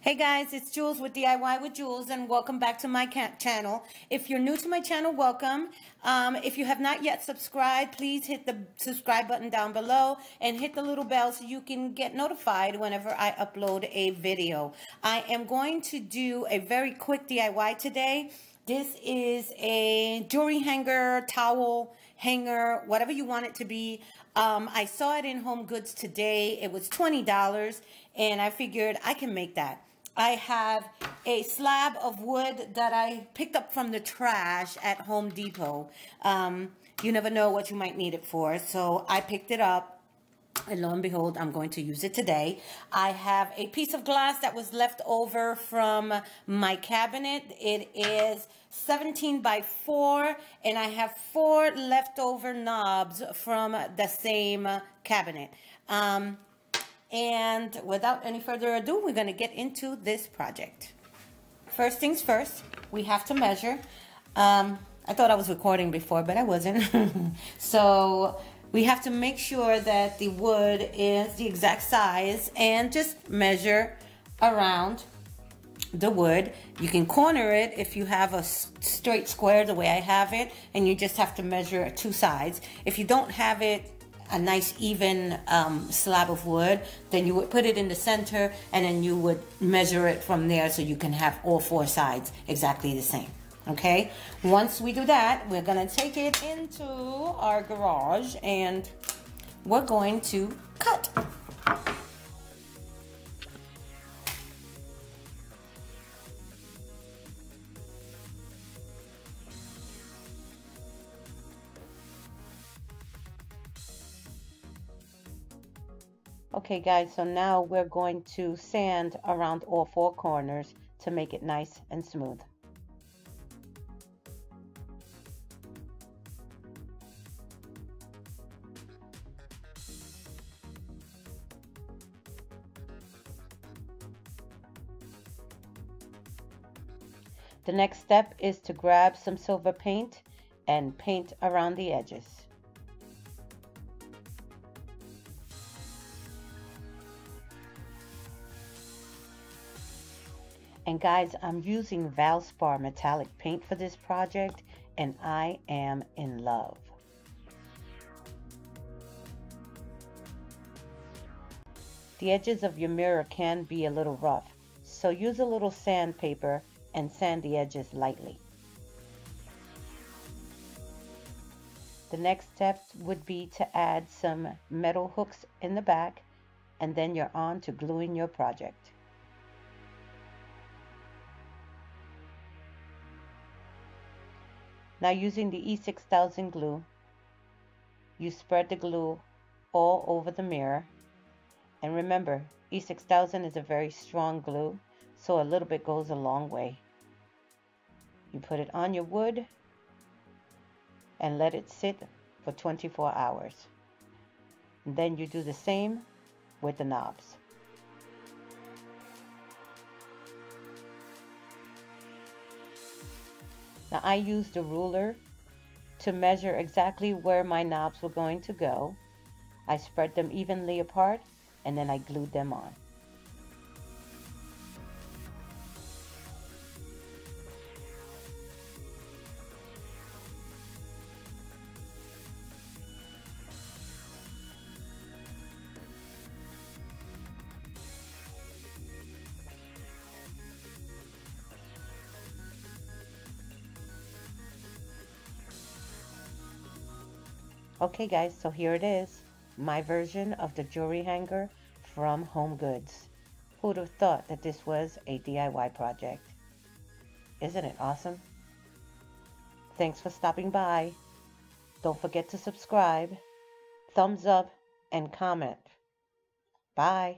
Hey guys, it's Jules with DIY with Jules, and welcome back to my channel. If you're new to my channel, welcome. If you have not yet subscribed, please hit the subscribe button down below and hit the little bell so you can get notified whenever I upload a video. I am going to do a very quick DIY today. This is a jewelry hanger, towel hanger, whatever you want it to be. I saw it in Home Goods today. It was $20, and I figured I can make that. I have a slab of wood that I picked up from the trash at Home Depot. You never know what you might need it for, so I picked it up, and lo and behold, I'm going to use it today. I have a piece of glass that was left over from my cabinet. It is 17 by 4, and I have 4 leftover knobs from the same cabinet. And without any further ado, we're going to get into this project. First things first, we have to measure. I thought I was recording before, but I wasn't. So we have to make sure that the wood is the exact size and just measure around the wood. You can corner it if you have a straight square the way I have it, and you just have to measure 2 sides. If you don't have it a nice even slab of wood, then you would put it in the center and then you would measure it from there so you can have all 4 sides exactly the same. Okay, once we do that, we're gonna take it into our garage and we're going to cut. Okay guys, so now we're going to sand around all 4 corners to make it nice and smooth. The next step is to grab some silver paint and paint around the edges. And guys, I'm using Valspar metallic paint for this project, and I am in love. The edges of your mirror can be a little rough, so use a little sandpaper and sand the edges lightly. The next step would be to add some metal hooks in the back, and then you're on to gluing your project. Now, using the E6000 glue, you spread the glue all over the mirror. And remember, E6000 is a very strong glue, so a little bit goes a long way. You put it on your wood and let it sit for 24 hours. And then you do the same with the knobs. Now I used a ruler to measure exactly where my knobs were going to go. I spread them evenly apart and then I glued them on. Okay guys, so here it is, my version of the jewelry hanger from Home Goods. Who would have thought that this was a DIY project? Isn't it awesome? Thanks for stopping by. Don't forget to subscribe, thumbs up, and comment. Bye.